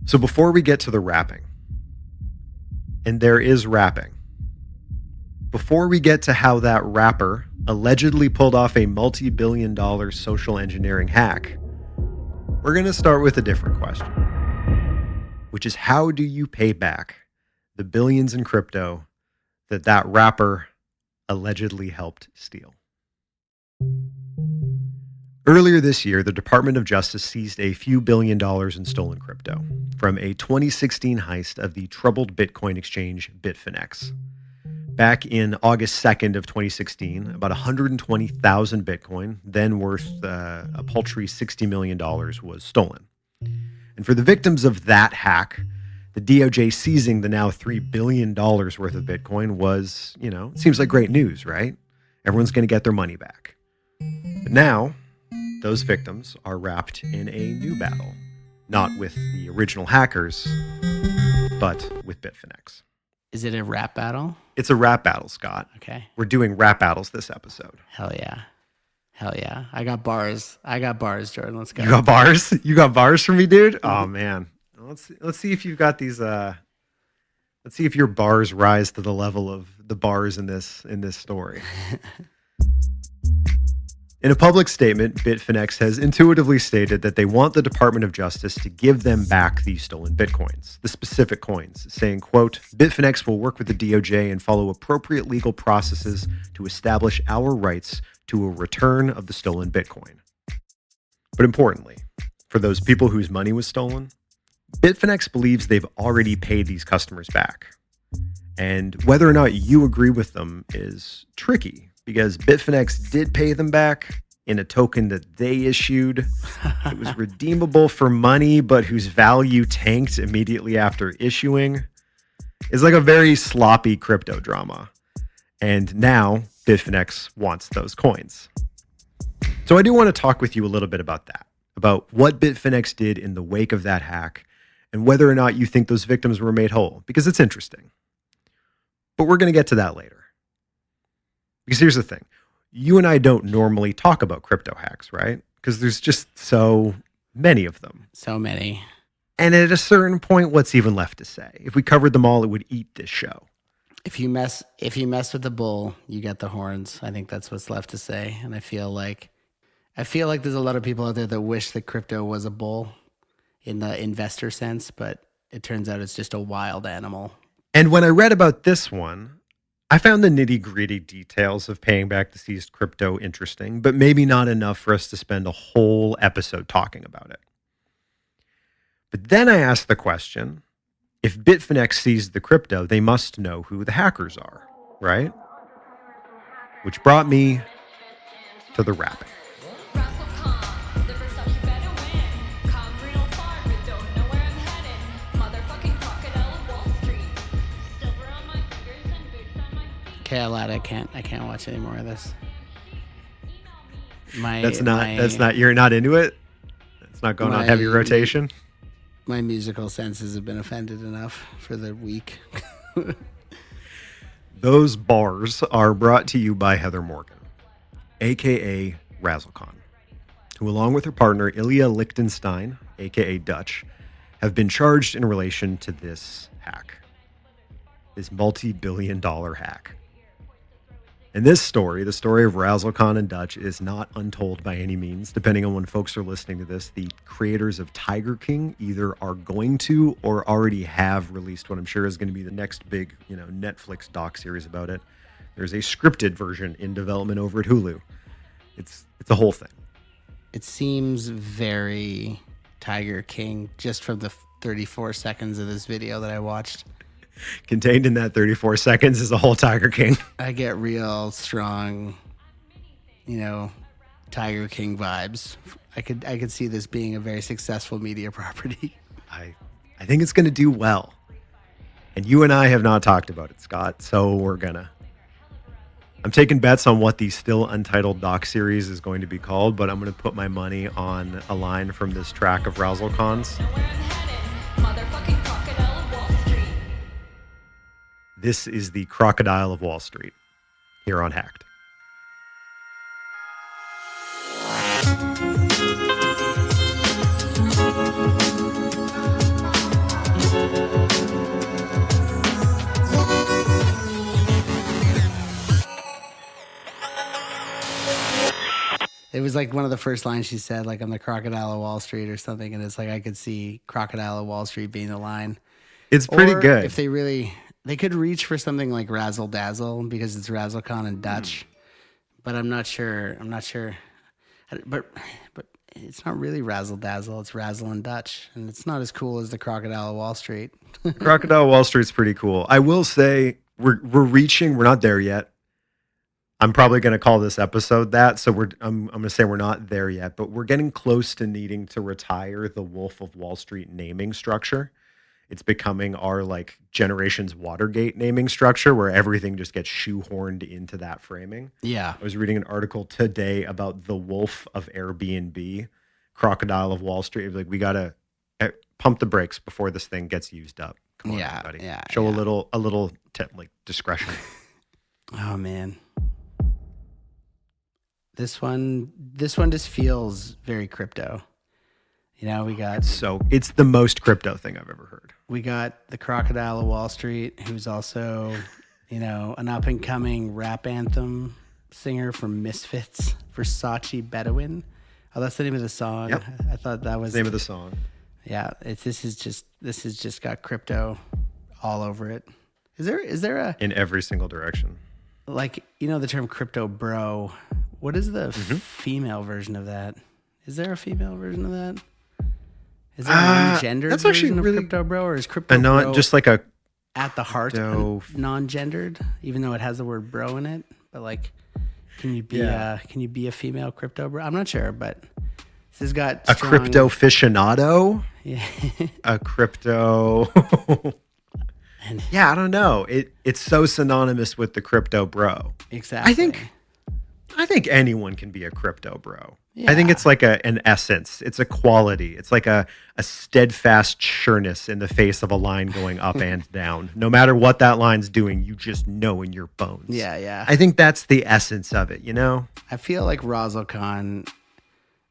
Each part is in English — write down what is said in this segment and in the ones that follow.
So before we get to the wrapping, and there is wrapping, before we get to how that rapper allegedly pulled off a multi-billion-dollar social engineering hack, we're going to start with a different question, which is how do you pay back the billions in crypto that rapper allegedly helped steal? Earlier this year, the Department of Justice seized a few $1 billion in stolen crypto from a 2016 heist of the troubled Bitcoin exchange Bitfinex. Back in August 2nd of 2016, about 120,000 Bitcoin, then worth a paltry $60 million, was stolen. And for the victims of that hack, the DOJ seizing the now $3 billion worth of Bitcoin was, it seems like great news, right? Everyone's going to get their money back. But now, those victims are wrapped in a new battle, not with the original hackers, but with Bitfinex. Is it a rap battle? It's a rap battle, Scott. Okay. We're doing rap battles this episode. Hell yeah. Hell yeah. I got bars, Jordan. Let's go. You got bars? You got bars for me, dude? Oh, man. Let's see if you've got these. Let's see if your bars rise to the level of the bars in this story. In a public statement, Bitfinex has intuitively stated that they want the Department of Justice to give them back these stolen Bitcoins, the specific coins, saying, quote, Bitfinex will work with the DOJ and follow appropriate legal processes to establish our rights to a return of the stolen Bitcoin. But importantly, for those people whose money was stolen, Bitfinex believes they've already paid these customers back. And whether or not you agree with them is tricky, because Bitfinex did pay them back in a token that they issued. It was redeemable for money, but whose value tanked immediately after issuing. It's like a very sloppy crypto drama. And now Bitfinex wants those coins. So I do want to talk with you a little bit about that, about what Bitfinex did in the wake of that hack and whether or not you think those victims were made whole, because it's interesting. But we're going to get to that later. Because here's the thing. You and I don't normally talk about crypto hacks, right? Because there's just so many of them. So many. And at a certain point, what's even left to say? If we covered them all, it would eat this show. If you mess with the bull, you get the horns. I think that's what's left to say. And I feel like there's a lot of people out there that wish that crypto was a bull in the investor sense, but it turns out it's just a wild animal. And when I read about this one, I found the nitty-gritty details of paying back the seized crypto interesting, but maybe not enough for us to spend a whole episode talking about it. But then I asked the question, if Bitfinex seized the crypto, they must know who the hackers are, right? Which brought me to the wrapping. Razzle Khan, the first up you better win. Come real far, but don't know where I'm headed. Motherfucking Crocodile of Wall Street. Silver on my fingers and boots on my feet. Okay, I lied. I can't watch any more of this. You're not into it? It's not going on heavy rotation? My musical senses have been offended enough for the week. Those bars are brought to you by Heather Morgan, a.k.a. Razzle Khan, who along with her partner Ilya Lichtenstein, a.k.a. Dutch, have been charged in relation to this hack, this multi-billion-dollar hack. And this story, the story of Razzle Khan and Dutch, is not untold by any means. Depending on when folks are listening to this, the creators of Tiger King either are going to or already have released what I'm sure is going to be the next big, Netflix doc series about it. There's a scripted version in development over at Hulu. It's a whole thing. It seems very Tiger King just from the 34 seconds of this video that I watched. Contained in that 34 seconds is a whole Tiger King. I get real strong, Tiger King vibes. I could see this being a very successful media property. I think it's going to do well. And you and I have not talked about it, Scott, so we're gonna. I'm taking bets on what the still untitled doc series is going to be called, but I'm going to put my money on a line from this track of Razzle Khan's. Motherfucking Crocodile of Wall Street. This is the Crocodile of Wall Street, here on Hacked. It was like one of the first lines she said, like, I'm the crocodile of Wall Street or something. And it's like, I could see crocodile of Wall Street being the line. It's pretty Or good. if they could reach for something like Razzle Dazzle because it's Razzle Khan and Dutch. But I'm not sure. But it's not really Razzle Dazzle. It's Razzle and Dutch. And it's not as cool as the crocodile of Wall Street. Crocodile Wall Street's pretty cool. I will say we're not there yet. I'm probably going to call this episode that. So I'm going to say we're not there yet, but we're getting close to needing to retire the Wolf of Wall Street naming structure. It's becoming our like generation's Watergate naming structure where everything just gets shoehorned into that framing. Yeah. I was reading an article today about the Wolf of Airbnb, Crocodile of Wall Street. Like we got to pump the brakes before this thing gets used up. Come on, everybody. Yeah. Show a little like discretion. Oh man. This one just feels very crypto. You know, It's the most crypto thing I've ever heard. we got the Crocodile of Wall Street, who's also, you know, an up and coming rap anthem singer from Misfits, Versace Bedouin. Oh, that's the name of the song. Yep. I thought that was The name of the song. Yeah, this has just got crypto all over it. Is there a, In every single direction. like, you know, the term crypto bro? What is the female version of that? Is there a female version of that? Is there a non-gendered that's actually version of really- crypto bro, or is crypto And not bro just like a at the heart crypto- non-gendered, even though it has the word bro in it? But like, can you be a female crypto bro? I'm not sure, but this has got a crypto aficionado. Yeah. A crypto. Yeah, I don't know. It's so synonymous with the crypto bro. Exactly. I think anyone can be a crypto bro. I think it's like an essence. It's a quality. It's like a steadfast sureness in the face of a line going up and down. No matter what that line's doing, you just know in your bones. Yeah. I think that's the essence of it, you know? I feel like Razzle Khan,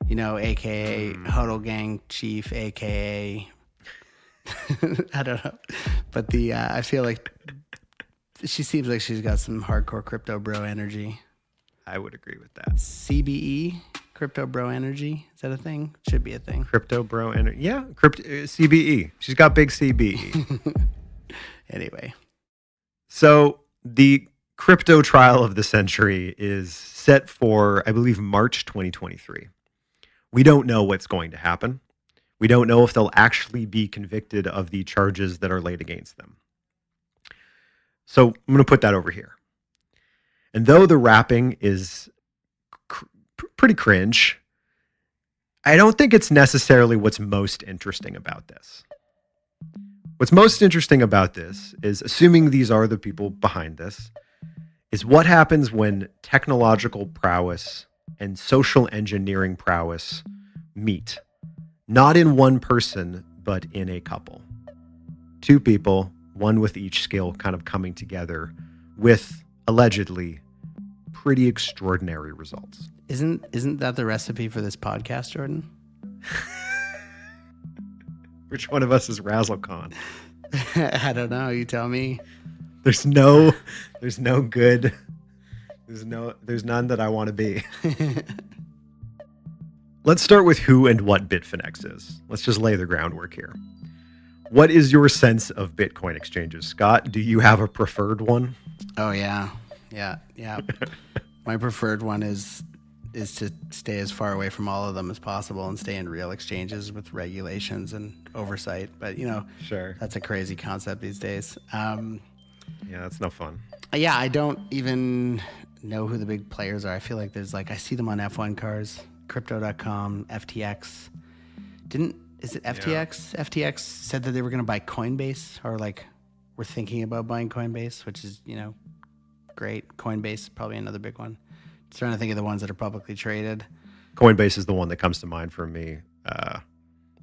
you know, aka Huddle Gang Chief, aka I don't know, but I feel like she seems like she's got some hardcore crypto bro energy. I would agree with that. CBE, crypto bro energy, is that a thing? Should be a thing. Crypto bro energy. Yeah, CBE. She's got big CBE. Anyway, So the crypto trial of the century is set for, I believe, March 2023. We don't know what's going to happen. We don't know if they'll actually be convicted of the charges that are laid against them. So I'm going to put that over here. And though the rapping is pretty cringe, I don't think it's necessarily what's most interesting about this. What's most interesting about this is, assuming these are the people behind this, is what happens when technological prowess and social engineering prowess meet. Not in one person, but in a couple. Two people, one with each skill kind of coming together with, allegedly, pretty extraordinary results. isn't that the recipe for this podcast, Jordan? Which one of us is Razzle Khan? I don't know. You tell me. There's none that I want to be. Let's start with who and what Bitfinex is. Let's just lay the groundwork here. What is your sense of Bitcoin exchanges, Scott? Do you have a preferred one? Oh yeah. My preferred one is to stay as far away from all of them as possible and stay in real exchanges with regulations and oversight. But you know, Sure. that's a crazy concept these days. Yeah, that's no fun. Yeah, I don't even know who the big players are. I feel like I see them on F1 cars, crypto.com, FTX. Is it FTX? Yeah. FTX said that they were going to buy Coinbase, or like we're thinking about buying Coinbase, which is, you know, great. Coinbase, probably another big one. Just trying to think of the ones that are publicly traded. Coinbase is the one that comes to mind for me.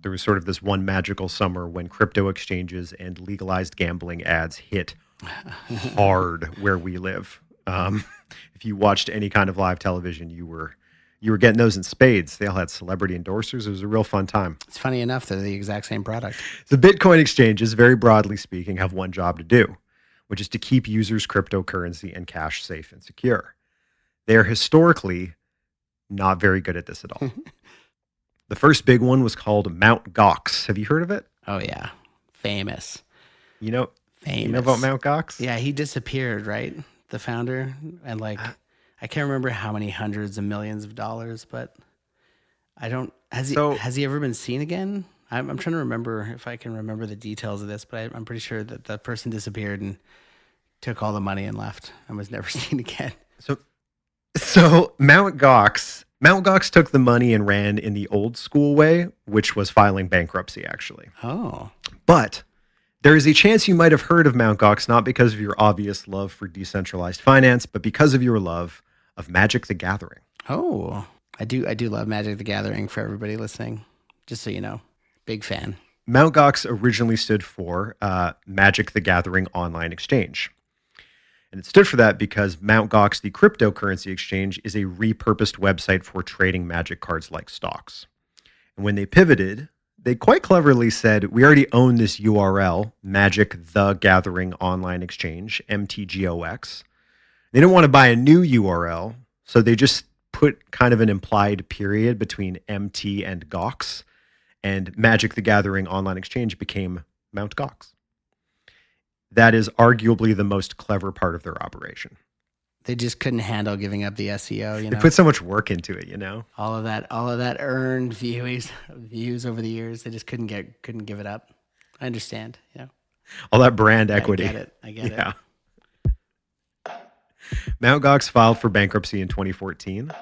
There was sort of this one magical summer when crypto exchanges and legalized gambling ads hit hard where we live. If you watched any kind of live television, you were getting those in spades. They all had celebrity endorsers. It was a real fun time. It's funny enough, they're the exact same product. The Bitcoin exchanges, very broadly speaking, have one job to do, which is to keep users' cryptocurrency and cash safe and secure. They are historically not very good at this at all. The first big one was called Mt. Gox. Have you heard of it? Oh yeah, famous. You know Famous. about Mt. Gox? Yeah, he disappeared, right? The founder, and like I can't remember how many hundreds of millions of dollars, but I don't. Has he ever been seen again? I'm trying to remember if I can remember the details of this, but I'm pretty sure that that person disappeared and took all the money and left and was never seen again. So Mt. Gox took the money and ran in the old school way, which was filing bankruptcy, actually. Oh, But there is a chance you might have heard of Mt. Gox, not because of your obvious love for decentralized finance, but because of your love of Magic the Gathering. oh, I do love Magic the Gathering. For everybody listening, just so you know, big fan. Mt. Gox originally stood for Magic the Gathering Online Exchange. And it stood for that because Mt. Gox, the cryptocurrency exchange, is a repurposed website for trading Magic cards like stocks. And when they pivoted, they quite cleverly said, we already own this URL, Magic the Gathering Online Exchange, MTGOX. They didn't want to buy a new URL, so they just put kind of an implied period between MT and Gox, and Magic the Gathering Online Exchange became Mt. Gox. That is arguably the most clever part of their operation. They just couldn't handle giving up the SEO. You They know, put so much work into it, all of that earned views over the years. They just couldn't give it up. I understand. Yeah, all that brand equity. I get it. Yeah. Mt. Gox filed for bankruptcy in 2014.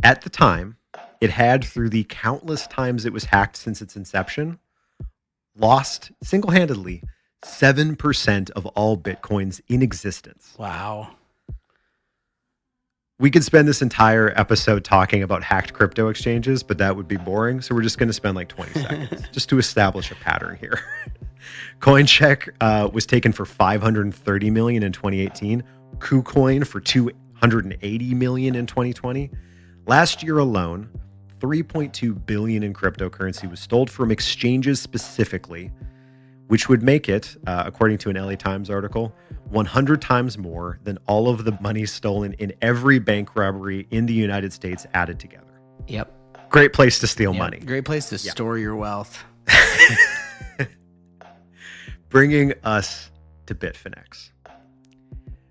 At the time, it had, through the countless times it was hacked since its inception, lost single-handedly 7% of all Bitcoins in existence. Wow. We could spend this entire episode talking about hacked crypto exchanges, but that would be boring. So we're just going to spend like 20 seconds just to establish a pattern here. CoinCheck was taken for $530 million in 2018. KuCoin for $280 million in 2020. Last year alone, $3.2 billion in cryptocurrency was stolen from exchanges specifically, which would make it, according to an LA Times article, 100 times more than all of the money stolen in every bank robbery in the United States added together. Yep. Great place to steal money. Great place to store your wealth. Bringing us to Bitfinex.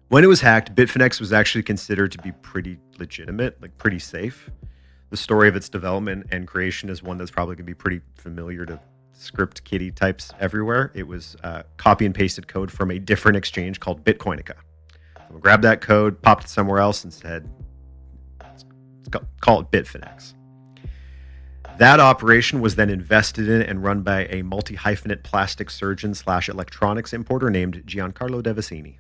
When it was hacked, Bitfinex was actually considered to be pretty legitimate, like pretty safe. The story of its development and creation is one that's probably going to be pretty familiar to script kiddie types everywhere. It was copy and pasted code from a different exchange called Bitcoinica. So we grabbed that code, popped it somewhere else, and said, let's call it Bitfinex. That operation was then invested in and run by a multi-hyphenate plastic surgeon / electronics importer named Giancarlo Devasini.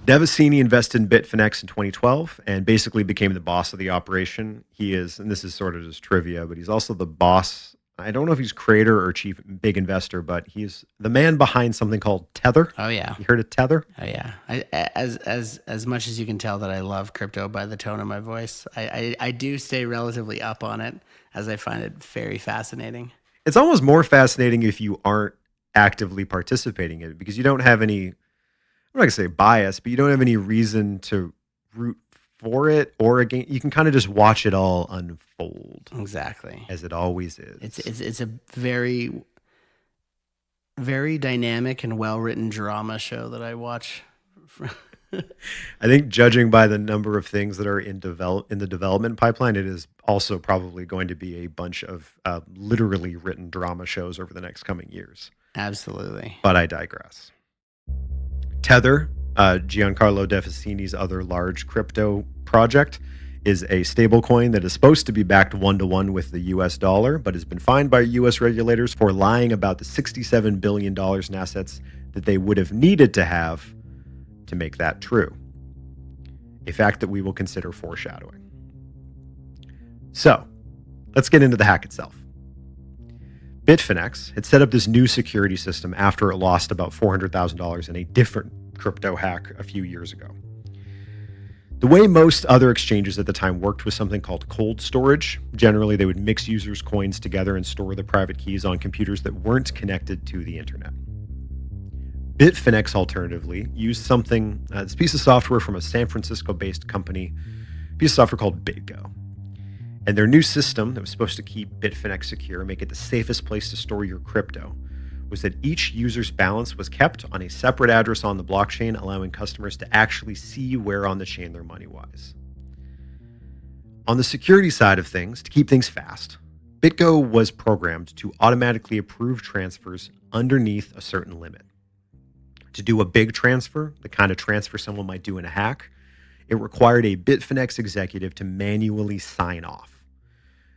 Devasini invested in Bitfinex in 2012 and basically became the boss of the operation. He is, and this is sort of just trivia, but he's also the boss. I don't know if he's creator or chief big investor, but he's the man behind something called Tether. Oh yeah. You heard of Tether? Oh yeah. As much as you can tell that I love crypto by the tone of my voice, I do stay relatively up on it, as I find it very fascinating. It's almost more fascinating if you aren't actively participating in it, because you don't have any, I'm not gonna say bias, but you don't have any reason to root for it or against. You can kind of just watch it all unfold. Exactly. As it always is. It's a very, very dynamic and well-written drama show that I watch. I think judging by the number of things that are in the development pipeline, it is also probably going to be a bunch of literally written drama shows over the next coming years. Absolutely. But I digress. Tether, Giancarlo Devasini's other large crypto project, is a stablecoin that is supposed to be backed 1-to-1 with the US dollar, but has been fined by US regulators for lying about the $67 billion in assets that they would have needed to have to make that true. A fact that we will consider foreshadowing. So, let's get into the hack itself. Bitfinex had set up this new security system after it lost about $400,000 in a different crypto hack a few years ago. The way most other exchanges at the time worked was something called cold storage. Generally, they would mix users' coins together and store the private keys on computers that weren't connected to the internet. Bitfinex, alternatively, used this piece of software from a San Francisco-based company piece of software called BitGo. And their new system that was supposed to keep Bitfinex secure and make it the safest place to store your crypto was that each user's balance was kept on a separate address on the blockchain, allowing customers to actually see where on the chain their money was. On the security side of things, to keep things fast, BitGo was programmed to automatically approve transfers underneath a certain limit. To do a big transfer, the kind of transfer someone might do in a hack, it required a Bitfinex executive to manually sign off.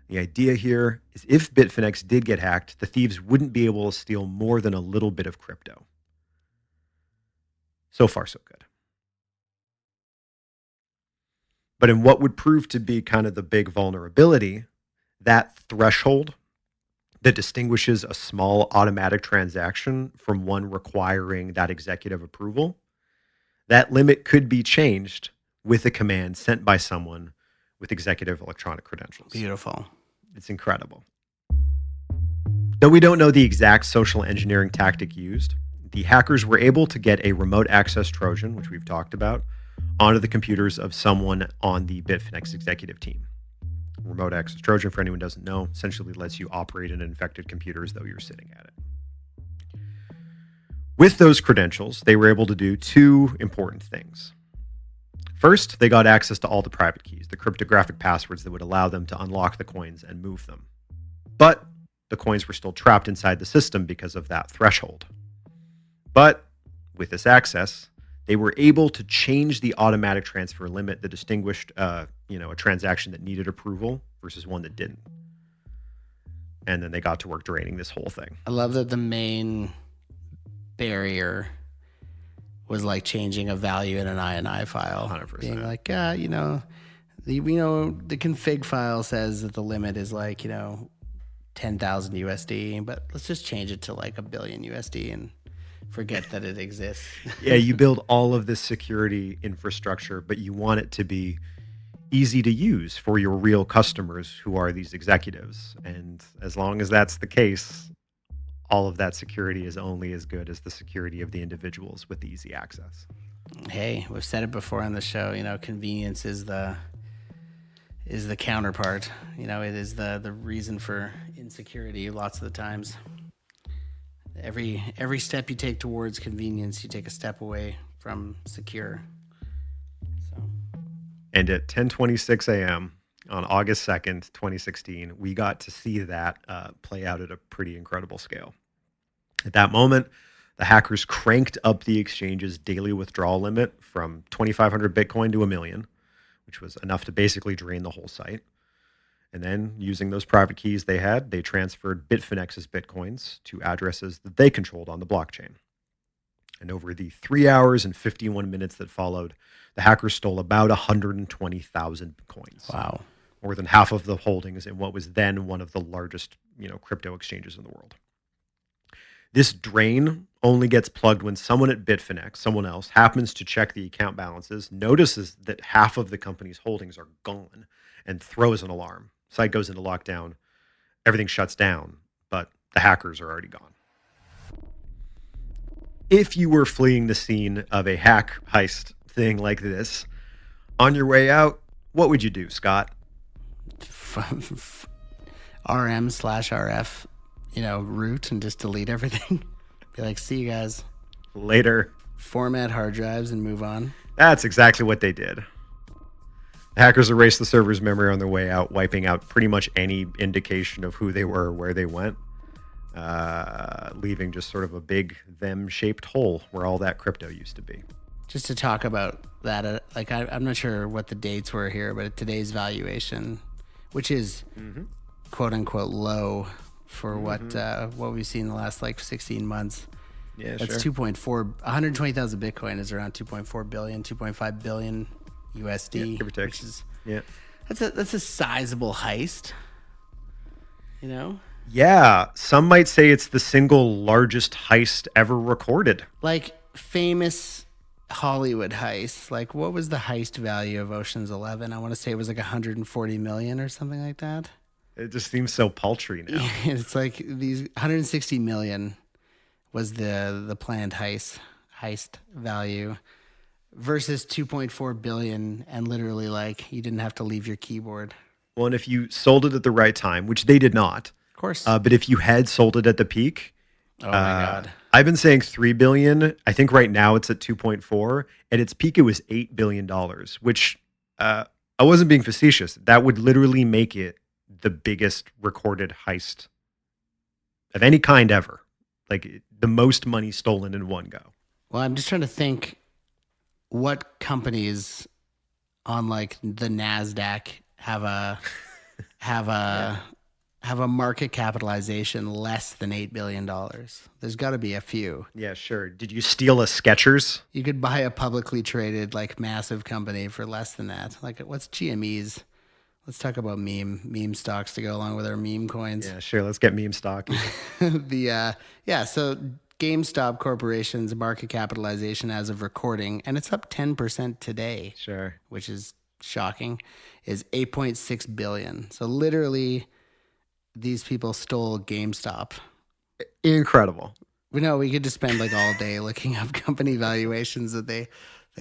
The idea here is if Bitfinex did get hacked, the thieves wouldn't be able to steal more than a little bit of crypto. So far, so good. But in what would prove to be kind of the big vulnerability, that threshold that distinguishes a small automatic transaction from one requiring that executive approval, that limit could be changed with a command sent by someone with executive electronic credentials. Beautiful. It's incredible. Though we don't know the exact social engineering tactic used, the hackers were able to get a remote access Trojan, which we've talked about, onto the computers of someone on the Bitfinex executive team. Remote access Trojan, for anyone who doesn't know, essentially lets you operate an infected computer as though you're sitting at it. With those credentials, they were able to do two important things. First, they got access to all the private keys, the cryptographic passwords that would allow them to unlock the coins and move them. But the coins were still trapped inside the system because of that threshold. But with this access, they were able to change the automatic transfer limit that distinguished a transaction that needed approval versus one that didn't. And then they got to work draining this whole thing. I love that the main barrier was like changing a value in an INI file. 100%. Being like, the config file says that the limit is like, 10,000 USD, but let's just change it to like $1 billion USD and forget that it exists. Yeah, you build all of this security infrastructure, but you want it to be easy to use for your real customers who are these executives. And as long as that's the case, all of that security is only as good as the security of the individuals with easy access. Hey, we've said it before on the show, convenience is the counterpart. It is the reason for insecurity lots of the times. Every step you take towards convenience, you take a step away from secure. So. And at 10:26 a.m. on August 2nd, 2016, we got to see that play out at a pretty incredible scale. At that moment, the hackers cranked up the exchange's daily withdrawal limit from 2,500 Bitcoin to 1 million, which was enough to basically drain the whole site. And then, using those private keys they had, they transferred Bitfinex's Bitcoins to addresses that they controlled on the blockchain. And over the 3 hours and 51 minutes that followed, the hackers stole about 120,000 Bitcoins. Wow. More than half of the holdings in what was then one of the largest, crypto exchanges in the world. This drain only gets plugged when someone at Bitfinex, someone else, happens to check the account balances, notices that half of the company's holdings are gone, and throws an alarm. Site goes into lockdown, everything shuts down, but the hackers are already gone. If you were fleeing the scene of a hack heist thing like this, on your way out, what would you do, Scott? RM/RF, root and just delete everything. Be like, see you guys. Later. Format hard drives and move on. That's exactly what they did. The hackers erased the server's memory on their way out, wiping out pretty much any indication of who they were or where they went, leaving just sort of a big them-shaped hole where all that crypto used to be. Just to talk about that, I'm not sure what the dates were here, but today's valuation, which is quote-unquote low for what we've seen in the last 16 months. Yeah, That's sure. 120,000 Bitcoin is around 2.4 billion, 2.5 billion USD. Yeah, give or take. Which is, Yeah. that's a sizable heist. Yeah, some might say it's the single largest heist ever recorded. Like famous Hollywood heists. Like what was the heist value of Ocean's 11? I want to say it was like 140 million or something like that. It just seems so paltry now. It's like these 160 million was the planned heist value. versus 2.4 billion, and literally like you didn't have to leave your keyboard. Well, and if you sold it at the right time, which they did not, Of course. but if you had sold it at the peak, Oh my God. I've been saying 3 billion. I think right now it's at 2.4. At its peak, it was $8 billion, which I wasn't being facetious. That would literally make it the biggest recorded heist of any kind ever. Like the most money stolen in one go. Well, I'm just trying to think what companies on like the NASDAQ have a market capitalization less than $8 billion. There's got to be a few. Yeah, sure. Did you steal a Skechers? You could buy a publicly traded like massive company for less than that. Like what's GME's? Let's talk about meme stocks to go along with our meme coins. Yeah, sure. Let's get meme stock. So GameStop Corporation's market capitalization as of recording, and it's up 10% today, Sure. which is shocking, is 8.6 billion. So literally these people stole GameStop. Incredible. We know we could just spend like all day looking up company valuations that they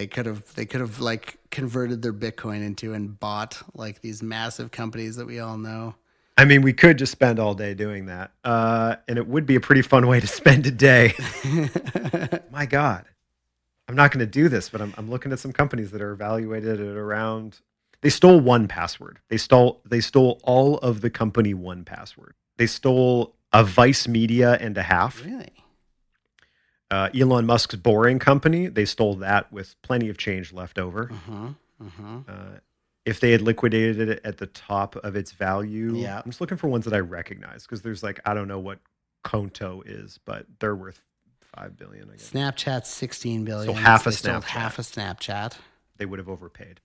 could have like converted their Bitcoin into and bought like these massive companies that we all know. I mean, we could just spend all day doing that. And it would be a pretty fun way to spend a day. My God. I'm not going to do this, but I'm looking at some companies that are evaluated at around. They stole 1Password. They stole all of the company 1Password. They stole a Vice Media and a half. Really? Elon Musk's Boring Company. They stole that with plenty of change left over. If they had liquidated it at the top of its value, Yeah. I'm just looking for ones that I recognize because there's like, I don't know what Conto is, but they're worth 5 billion, I guess. Snapchat's 16 billion. So half a They stole Snapchat. half a Snapchat. They would have overpaid.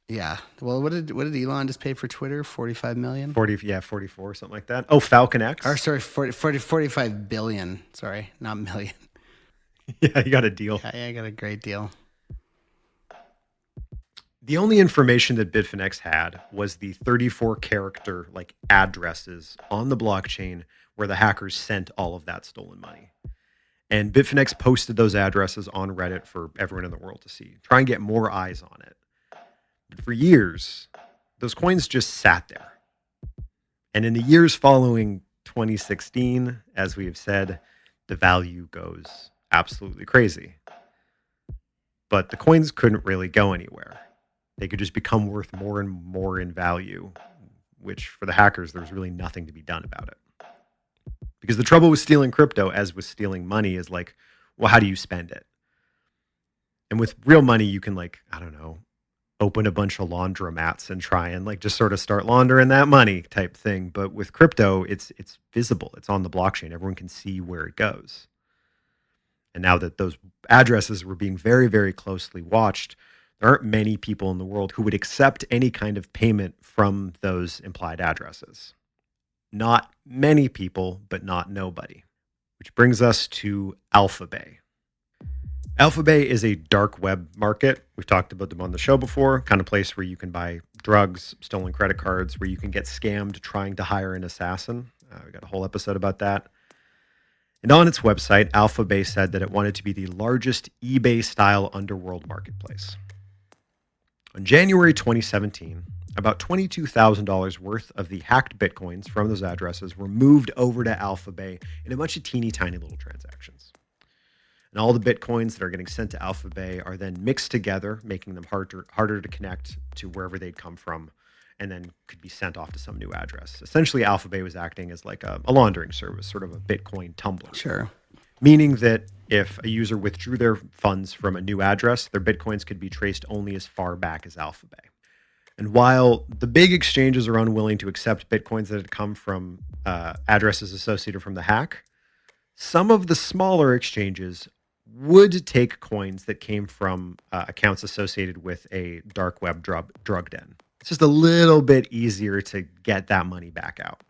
Yeah. Well, what did Elon just pay for Twitter? 45 million? 44, something like that. Oh, Falcon X. Or sorry, 45 billion. Sorry, not million. Yeah, you got a deal. Yeah, I got a great deal. The only information that Bitfinex had was the 34 character like addresses on the blockchain where the hackers sent all of that stolen money. And Bitfinex posted those addresses on Reddit for everyone in the world to see. Try and get more eyes on it. But for years, those coins just sat there. And in the years following 2016, as we have said, the value goes absolutely crazy. But the coins couldn't really go anywhere. They could just become worth more and more in value, which for the hackers, there was really nothing to be done about it. Because the trouble with stealing crypto, as with stealing money, is like, well, how do you spend it? And with real money, you can like, I don't know, open a bunch of laundromats and try and like just sort of start laundering that money type thing. But with crypto, it's visible. It's on the blockchain. Everyone can see where it goes. And now that those addresses were being very, very closely watched, there aren't many people in the world who would accept any kind of payment from those implied addresses. Not many people, but not nobody. Which brings us to Alphabay. Alphabay is a dark web market. We've talked about them on the show before. Kind of place where you can buy drugs, stolen credit cards, where you can get scammed trying to hire an assassin. We got a whole episode about that. And on its website, Alphabay said that it wanted to be the largest eBay-style underworld marketplace. On January 2017, about $22,000 worth of the hacked Bitcoins from those addresses were moved over to Alphabay in a bunch of teeny tiny little transactions. And all the Bitcoins that are getting sent to Alphabay are then mixed together, making them harder to connect to wherever they'd come from, and then could be sent off to some new address. Essentially, Alphabay was acting as like a laundering service, sort of a Bitcoin tumbler. Sure. Meaning that if a user withdrew their funds from a new address, their Bitcoins could be traced only as far back as Alphabay. And while the big exchanges are unwilling to accept Bitcoins that had come from addresses associated from the hack, some of the smaller exchanges would take coins that came from accounts associated with a dark web drug den. It's just a little bit easier to get that money back out.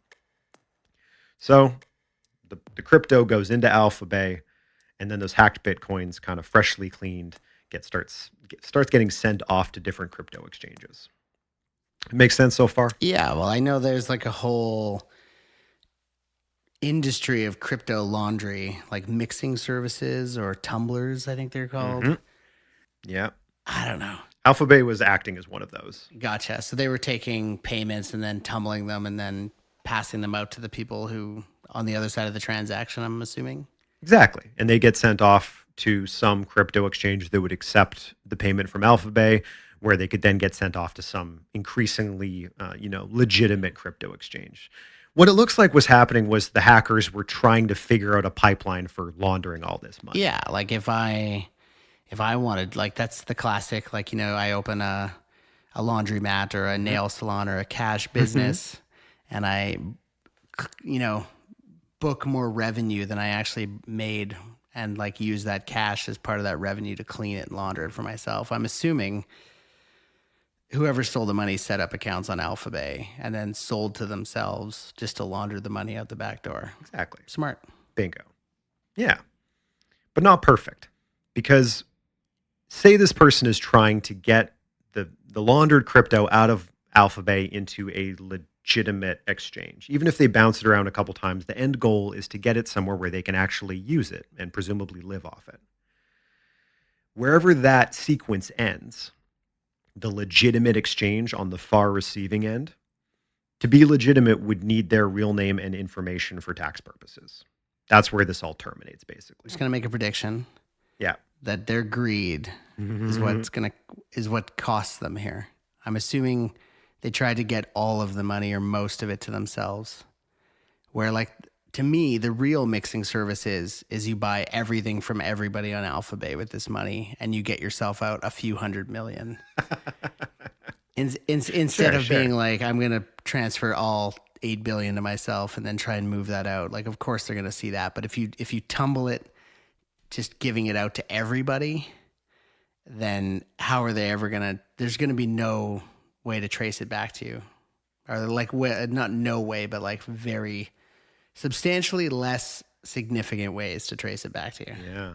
So the crypto goes into Alphabay, and then those hacked Bitcoins, kind of freshly cleaned, starts getting sent off to different crypto exchanges. It makes sense so far? Yeah, well, I know there's like a whole industry of crypto laundry, like mixing services or tumblers, I think they're called. Yeah. I don't know. Alphabay was acting as one of those. Gotcha. So they were taking payments and then tumbling them and then passing them out to the people who on the other side of the transaction, I'm assuming. Exactly. And they get sent off to some crypto exchange that would accept the payment from Alphabay, where they could then get sent off to some increasingly, legitimate crypto exchange. What it looks like was happening was the hackers were trying to figure out a pipeline for laundering all this money. Yeah, like if I wanted, like that's the classic, like, I open a laundromat or a nail salon or a cash business and I, book more revenue than I actually made and like use that cash as part of that revenue to clean it and launder it for myself. I'm assuming whoever stole the money set up accounts on Alphabay and then sold to themselves just to launder the money out the back door. Exactly. Smart. Bingo. Yeah. But not perfect. Because say this person is trying to get the laundered crypto out of Alphabay into a legitimate exchange. Even if they bounce it around a couple times, the end goal is to get it somewhere where they can actually use it and presumably live off it. Wherever that sequence ends, the legitimate exchange on the far receiving end, to be legitimate would need their real name and information for tax purposes. That's where this all terminates, basically. Just going to make a prediction. Yeah. That their greed is what costs them here. I'm assuming they tried to get all of the money or most of it to themselves. Where, like, to me, the real mixing service is you buy everything from everybody on Alphabay with this money and you get yourself out a few $100 million. Instead of being like, I'm going to transfer all $8 billion to myself and then try and move that out. Like, of course they're going to see that. But if you tumble it, just giving it out to everybody, then how are they ever going to, there's going to be no way to trace it back to you. Or like, not no way, but like very substantially less significant ways to trace it back to you. Yeah.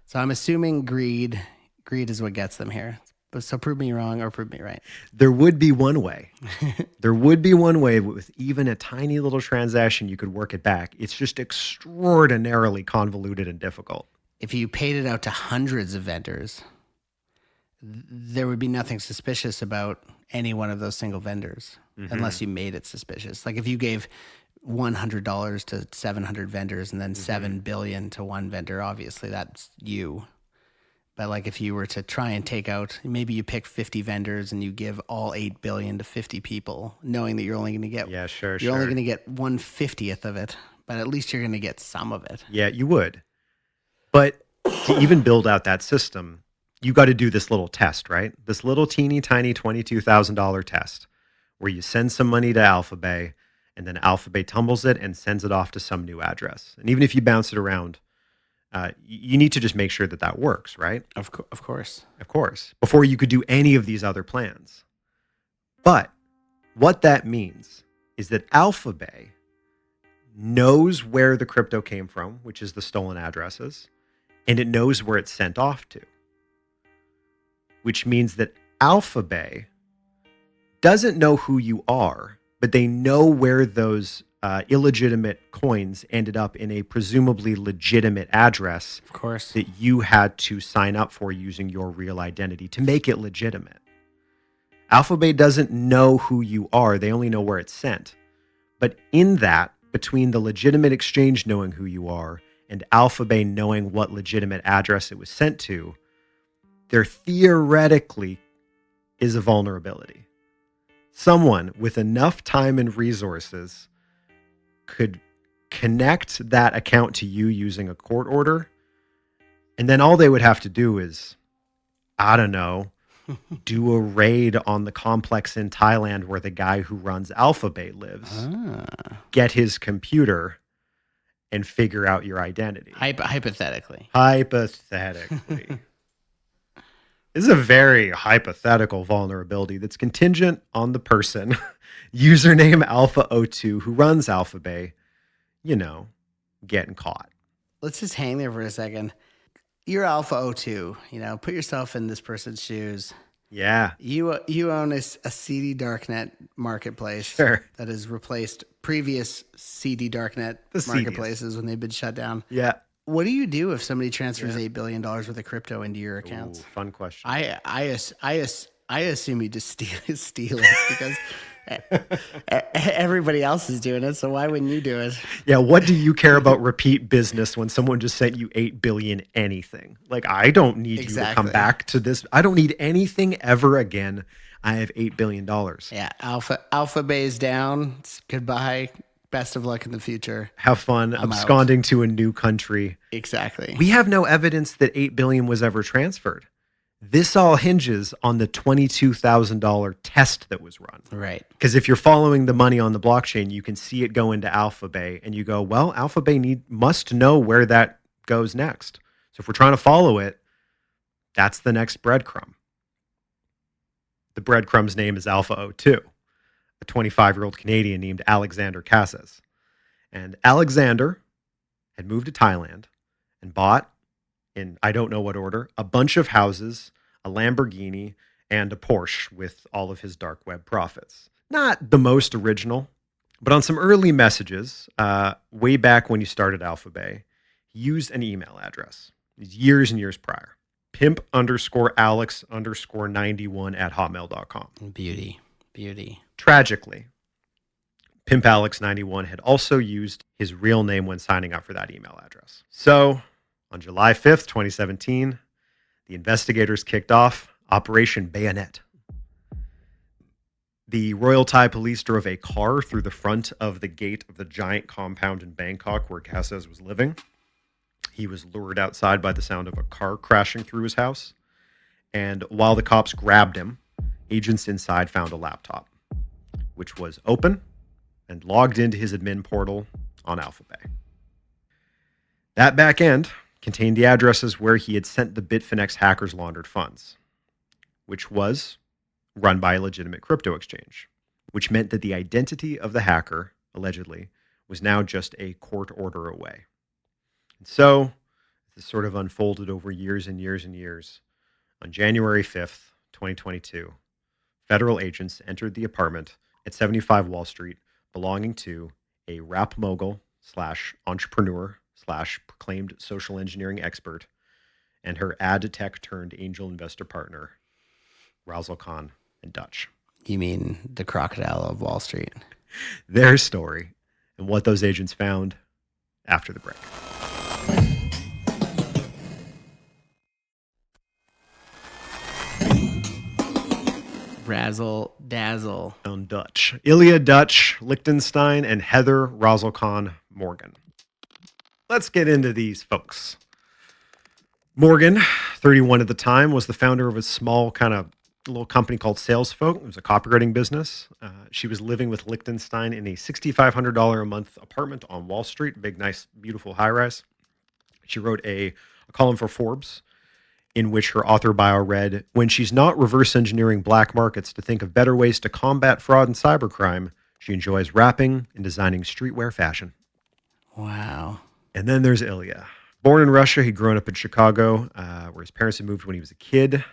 So I'm assuming greed is what gets them here. But so prove me wrong or prove me right. There would be one way. There would be one way with even a tiny little transaction, you could work it back. It's just extraordinarily convoluted and difficult. If you paid it out to hundreds of vendors, there would be nothing suspicious about any one of those single vendors unless you made it suspicious. Like if you gave $100 to 700 vendors and then $7 billion to one vendor, obviously that's you. But like if you were to try and take out, maybe you pick 50 vendors and you give all 8 billion to 50 people, knowing that you're only going to get only going to get 1/50th of it, but at least you're going to get some of it. Yeah, you would. But to even build out that system, you got to do this little test, right? This little teeny tiny $22,000 test where you send some money to Alphabay and then Alphabay tumbles it and sends it off to some new address. And even if you bounce it around, you need to just make sure that that works, right? Of course. Of course. Before you could do any of these other plans. But what that means is that Alphabay knows where the crypto came from, which is the stolen addresses, and it knows where it's sent off to. Which means that Alphabay doesn't know who you are, but they know where those illegitimate coins ended up in a presumably legitimate address. Of course. That you had to sign up for using your real identity to make it legitimate. Alphabay doesn't know who you are. They only know where it's sent. But in that, between the legitimate exchange knowing who you are and Alphabay knowing what legitimate address it was sent to, there theoretically is a vulnerability. Someone with enough time and resources could connect that account to you using a court order, and then all they would have to do is, I don't know, do a raid on the complex in Thailand where the guy who runs Alphabay lives, get his computer, and figure out your identity. Hypothetically. Hypothetically. This is a very hypothetical vulnerability that's contingent on the person, username Alpha02, who runs Alphabay, getting caught. Let's just hang there for a second. You're Alpha02, put yourself in this person's shoes. Yeah. You own a seedy darknet marketplace Sure. that has replaced previous seedy darknet The seediest. marketplaces when they've been shut down. Yeah. What do you do if somebody transfers $8 billion worth of crypto into your Ooh, accounts? fun question. I assume you just steal it because everybody else is doing it. So why wouldn't you do it? Yeah, what do you care about repeat business when someone just sent you 8 billion anything? Like, I don't need you to come Exactly. back to this. I don't need anything ever again. I have $8 billion. Yeah, Alphabay is down. Goodbye. Best of luck in the future. Have fun absconding to a new country. Exactly. We have no evidence that 8 billion was ever transferred. This all hinges on the $22,000 test that was run. Right. Because if you're following the money on the blockchain, you can see it go into Alphabay and you go, well, Alphabay must know where that goes next. So if we're trying to follow it, that's the next breadcrumb. The breadcrumb's name is Alpha 02, a 25-year-old Canadian named Alexander Casas. And Alexander had moved to Thailand and bought, in I don't know what order, a bunch of houses, a Lamborghini, and a Porsche with all of his dark web profits. Not the most original, but on some early messages, way back when he started Alphabay, he used an email address years and years prior. pimp_alex_91 at hotmail.com. Beauty. Tragically, Pimp Alex 91 had also used his real name when signing up for that email address. So, on July 5th, 2017, the investigators kicked off Operation Bayonet. The Royal Thai police drove a car through the front of the gate of the giant compound in Bangkok where Casas was living. He was lured outside by the sound of a car crashing through his house. And while the cops grabbed him, agents inside found a laptop, which was open and logged into his admin portal on Alphabay. That back end contained the addresses where he had sent the Bitfinex hackers laundered funds, which was run by a legitimate crypto exchange, which meant that the identity of the hacker, allegedly, was now just a court order away. And so, this sort of unfolded over years and years and years. On January 5th, 2022, federal agents entered the apartment at 75 Wall Street belonging to a rap mogul / entrepreneur / proclaimed social engineering expert and her ad tech turned angel investor partner, Razzle Khan and Dutch. You mean the Crocodile of Wall Street? Their story and what those agents found after the break. Razzle dazzle. On Dutch. Ilya Dutch, Liechtenstein, and Heather Razzle Khan Morgan. Let's get into these folks. Morgan, 31 at the time, was the founder of a small kind of little company called SalesFolk. It was a copywriting business. She was living with Liechtenstein in a $6,500 a month apartment on Wall Street, big, nice, beautiful high-rise. She wrote a column for Forbes in which her author bio read, "When she's not reverse engineering black markets to think of better ways to combat fraud and cybercrime, she enjoys rapping and designing streetwear fashion." Wow. And then there's Ilya. Born in Russia, he'd grown up in Chicago, where his parents had moved when he was a kid.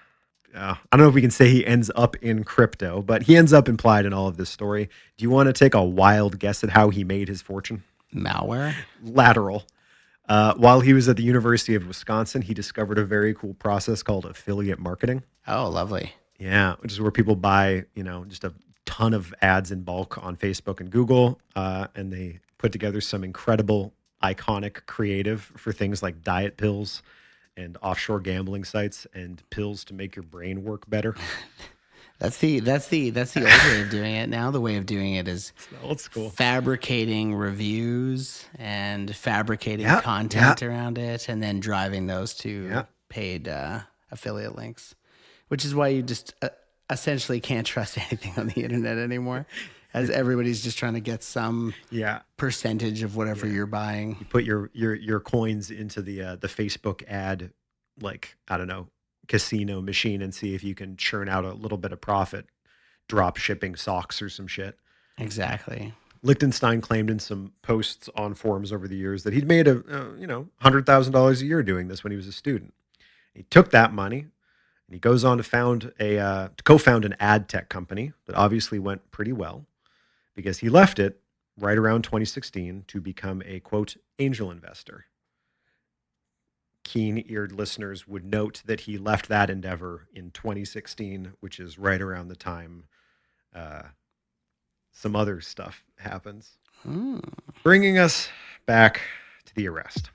I don't know if we can say he ends up in crypto, but he ends up implied in all of this story. Do you want to take a wild guess at how he made his fortune? Malware? Lateral. While he was at the University of Wisconsin, he discovered a very cool process called affiliate marketing. Oh, lovely. Yeah, which is where people buy, just a ton of ads in bulk on Facebook and Google, and they put together some incredible, iconic creative for things like diet pills and offshore gambling sites and pills to make your brain work better. That's the old way of doing it. Now the way of doing it is Old school. fabricating reviews and fabricating Yeah, content around it, and then driving those to Yeah. paid affiliate links, which is why you just essentially can't trust anything on the internet anymore, as everybody's just trying to get some Yeah. percentage of whatever you're buying. You put your coins into the Facebook ad, like, I don't know, casino machine and see if you can churn out a little bit of profit, drop shipping socks or some shit. Exactly. Liechtenstein claimed in some posts on forums over the years that he'd made $100,000 a year doing this when he was a student. He took that money And he goes on to co-found an ad tech company that obviously went pretty well because he left it right around 2016 to become a, quote, angel investor. Keen-eared listeners would note that he left that endeavor in 2016, which is right around the time some other stuff happens. Bringing us back to the arrest.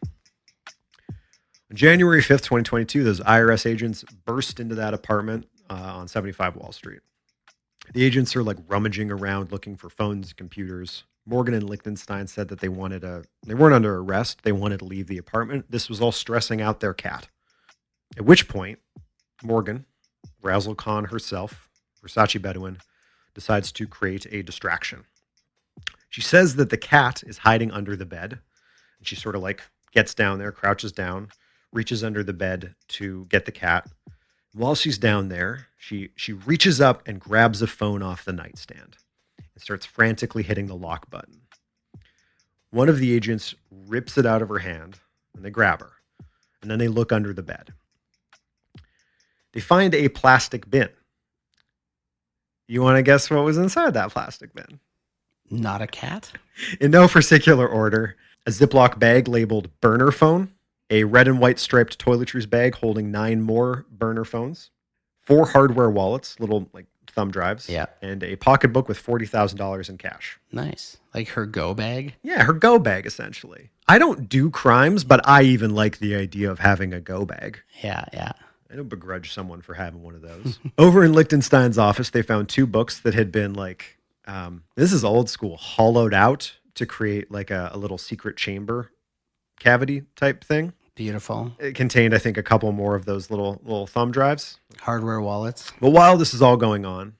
On January 5th, 2022, those IRS agents burst into that apartment on 75 Wall Street. The agents are like rummaging around looking for phones and computers. Morgan and Liechtenstein said that they weren't under arrest. They wanted to leave the apartment. This was all stressing out their cat. At which point, Morgan, Razzle Khan herself, Versace Bedouin, decides to create a distraction. She says that the cat is hiding under the bed. And she sort of like gets down there, crouches down, reaches under the bed to get the cat. While she's down there, she reaches up and grabs a phone off the nightstand and starts frantically hitting the lock button. One of the agents rips it out of her hand and they grab her. And then they look under the bed. They find a plastic bin. You want to guess what was inside that plastic bin? Not a cat? In no particular order, a Ziploc bag labeled burner phone, a red and white striped toiletries bag holding 9 more burner phones, 4 hardware wallets, little like thumb drives, Yeah. and a pocketbook with $40,000 in cash. Nice. Like her go bag? Yeah, her go bag, essentially. I don't do crimes, but I even like the idea of having a go bag. Yeah, yeah. I don't begrudge someone for having one of those. Over in Liechtenstein's office, they found 2 books that had been like, this is old school, hollowed out to create like a little secret chamber cavity type thing. Beautiful. It contained, I think, a couple more of those little thumb drives. Hardware wallets. But while this is all going on,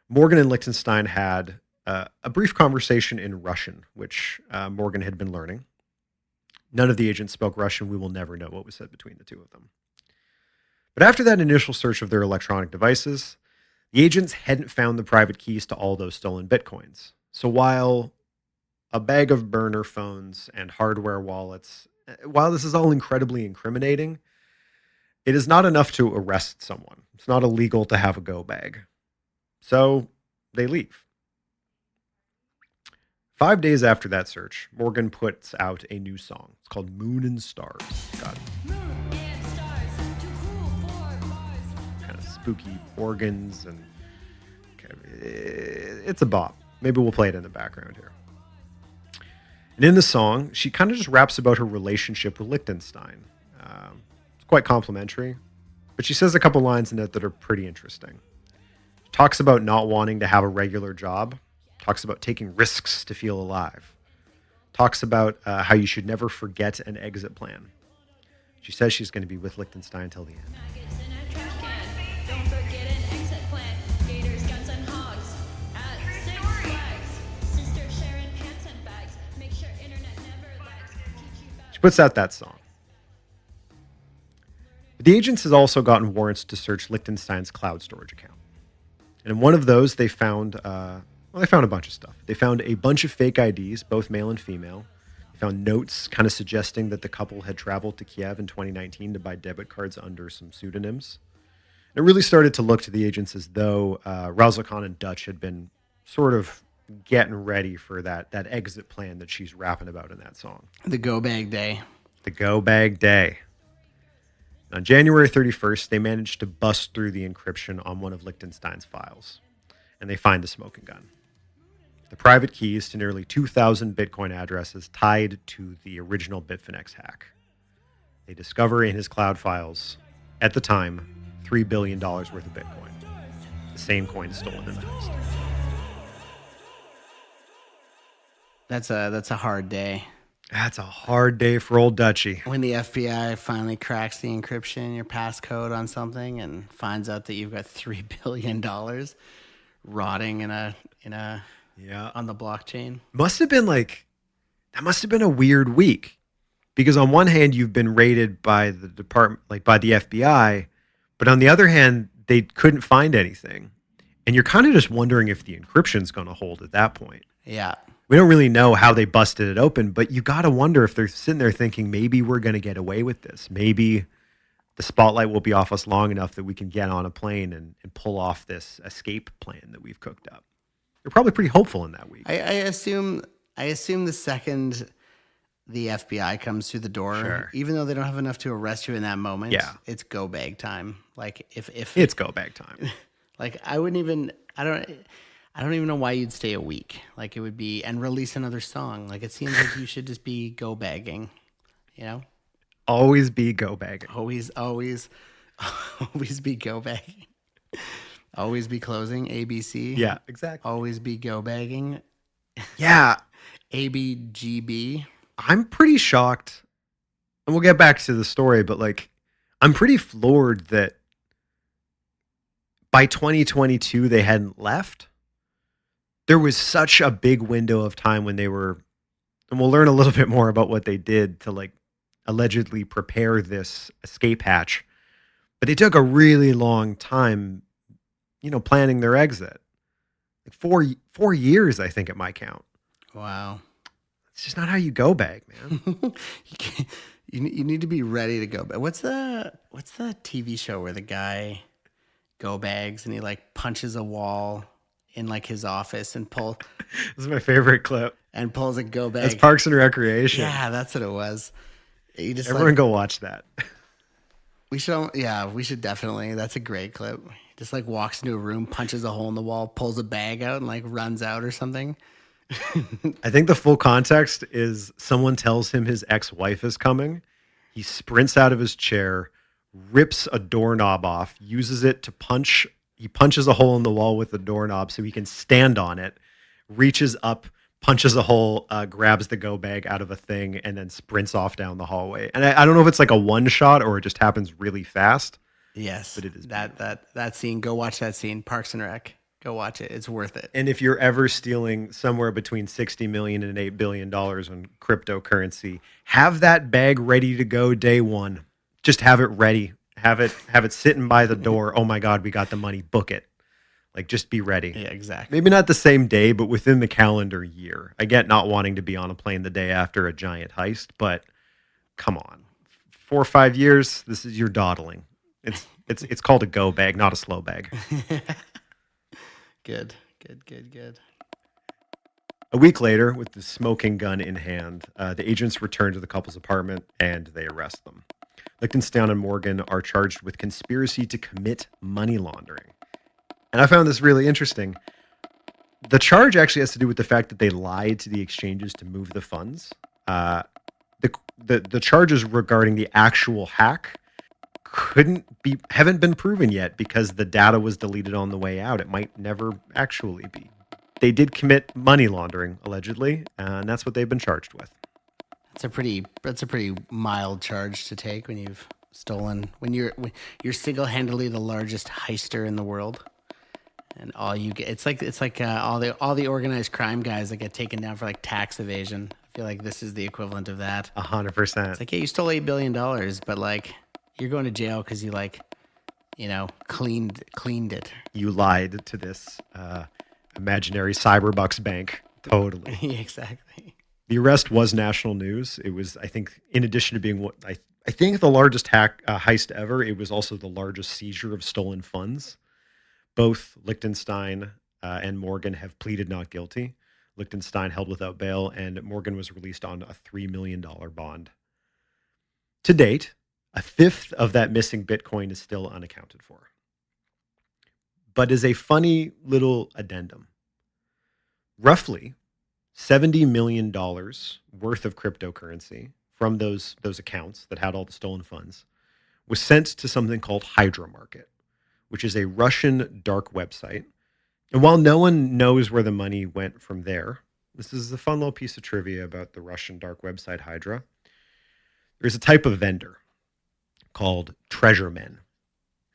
Morgan and Liechtenstein had a brief conversation in Russian, which Morgan had been learning. None of the agents spoke Russian. We will never know what was said between the two of them. But after that initial search of their electronic devices, the agents hadn't found the private keys to all those stolen Bitcoins. So while a bag of burner phones and hardware wallets, while this is all incredibly incriminating, it is not enough to arrest someone. It's not illegal to have a go bag. So they leave. 5 days after that search, Morgan puts out a new song. It's called Moon and Stars. Got Moon and stars, too cool for Mars. kind of spooky organs and it's a bop. Maybe we'll play it in the background here. And in the song, she kind of just raps about her relationship with Liechtenstein. It's quite complimentary, but she says a couple lines in it that are pretty interesting. She talks about not wanting to have a regular job, talks about taking risks to feel alive, talks about how you should never forget an exit plan. She says she's going to be with Liechtenstein till the end. Maggots in a trash can. Don't forget an exit plan. Gators, guns, and hogs. At Six Flags. Sister sharing pants and bags. Make sure internet never lags. Teach you about She puts out that song. But the agents has also gotten warrants to search Liechtenstein's cloud storage account. And in one of those, they found a bunch of stuff. They found a bunch of fake IDs, both male and female. They found notes kind of suggesting that the couple had traveled to Kiev in 2019 to buy debit cards under some pseudonyms. And it really started to look to the agents as though Razzle Khan and Dutch had been sort of getting ready for that exit plan that she's rapping about in that song. The go bag day. The go bag day. On January 31st, they managed to bust through the encryption on one of Liechtenstein's files, and they find the smoking gun. The private keys to nearly 2,000 Bitcoin addresses tied to the original Bitfinex hack. They discover in his cloud files, at the time, $3 billion worth of Bitcoin. The same coin stolen in the heist. That's a hard day. That's a hard day for old Dutchy. When the FBI finally cracks the encryption, your passcode on something, and finds out that you've got $3 billion rotting in a on the blockchain. That must have been a weird week, because on one hand you've been raided by the department, like by the FBI, but on the other hand they couldn't find anything, and you're kind of just wondering if the encryption's going to hold at that point. Yeah. We don't really know how they busted it open, but you got to wonder if they're sitting there thinking maybe we're going to get away with this. Maybe the spotlight will be off us long enough that we can get on a plane and pull off this escape plan that we've cooked up. They're probably pretty hopeful in that week. I assume the second the FBI comes through the door, Sure. even though they don't have enough to arrest you in that moment, Yeah. it's go bag time. Like if It's go bag time. like I don't even know why you'd stay a week. Like it would be and release another song. Like it seems like you should just be go bagging, you know? Always be go bagging. Always be go bagging. Always be closing, ABC. Yeah, exactly. Always be go bagging, Yeah, ABGB. I'm pretty shocked, and we'll get back to the story, but like, I'm pretty floored that by 2022 they hadn't left. There was such a big window of time when they were, and we'll learn a little bit more about what they did to like allegedly prepare this escape hatch, but it took a really long time, planning their exit. Like 4 years, I think, at my count. Wow. It's just not how you go bag, man. You need to be ready to go. But what's the TV show where the guy go bags and he like punches a wall in like his office and This is my favorite clip. pulls a go bag? That's Parks and Recreation. Yeah, that's what it was. You just Everyone go watch that. we should definitely. That's a great clip. He just like walks into a room, punches a hole in the wall, pulls a bag out, and like runs out or something. I think the full context is someone tells him his ex-wife is coming. He sprints out of his chair, rips a doorknob off, uses it to punch. He punches a hole in the wall with the doorknob so he can stand on it, reaches up, punches a hole, grabs the go bag out of a thing, and then sprints off down the hallway. And I don't know if it's like a one shot or it just happens really fast. Yes, But it is that scene. Go watch that scene. Parks and Rec. Go watch it. It's worth it. And if you're ever stealing somewhere between $60 million and $8 billion on cryptocurrency, have that bag ready to go day one. Just have it ready. Have it sitting by the door. Oh my God, we got the money. Book it. Like, just be ready. Yeah, exactly. Maybe not the same day, but within the calendar year. I get not wanting to be on a plane the day after a giant heist, but come on. 4 or 5 years, this is your dawdling. It's called a go bag, not a slow bag. Good. A week later, with the smoking gun in hand, the agents return to the couple's apartment and they arrest them. Liechtenstein and Morgan are charged with conspiracy to commit money laundering. And I found this really interesting. The charge actually has to do with the fact that they lied to the exchanges to move the funds. The charges regarding the actual hack haven't been proven yet because the data was deleted on the way out. It might never actually be. They did commit money laundering, allegedly, and that's what they've been charged with. That's a pretty mild charge to take when you've stolen when you're single-handedly the largest heister in the world, and all you get it's like all the organized crime guys that get taken down for like tax evasion. I feel like this is the equivalent of that. 100%. It's like, yeah, you stole $8 billion, but like you're going to jail because you cleaned it. You lied to this imaginary Cyberbucks bank. Totally. Yeah, exactly. The arrest was national news. It was, I think, in addition to being what I think the largest heist ever, it was also the largest seizure of stolen funds. Both Liechtenstein and Morgan have pleaded not guilty. Liechtenstein held without bail, and Morgan was released on a $3 million bond. To date, a fifth of that missing Bitcoin is still unaccounted for. But as a funny little addendum, roughly $70 million worth of cryptocurrency from those accounts that had all the stolen funds was sent to something called Hydra Market, which is a Russian dark website. And while no one knows where the money went from there, this is a fun little piece of trivia about the Russian dark website Hydra. There's a type of vendor called treasure men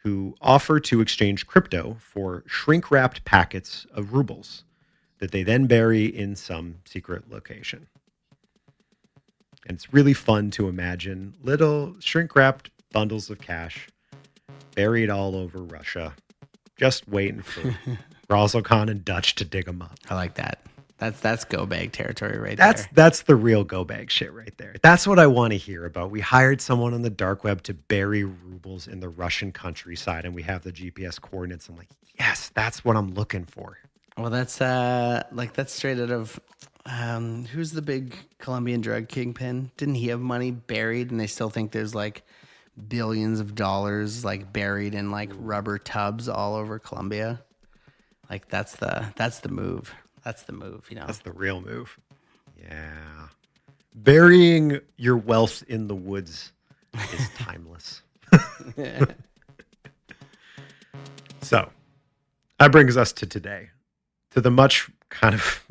who offer to exchange crypto for shrink-wrapped packets of rubles that they then bury in some secret location. And it's really fun to imagine little shrink-wrapped bundles of cash buried all over Russia, just waiting for Razzle Khan and Dutch to dig them up. I like that. That's go bag territory right That's there. that's the real go bag shit right there. That's what I want to hear about. We hired someone on the dark web to bury rubles in the Russian countryside, and we have the GPS coordinates. I'm like, yes, that's what I'm looking for. Well, that's like that's straight out of who's the big Colombian drug kingpin? Didn't he have money buried, and they still think there's like billions of dollars like buried in like rubber tubs all over Colombia? Like that's the move. That's the move, you know. That's the real move. Yeah. Burying your wealth in the woods is timeless. So, that brings us to today, to the much kind of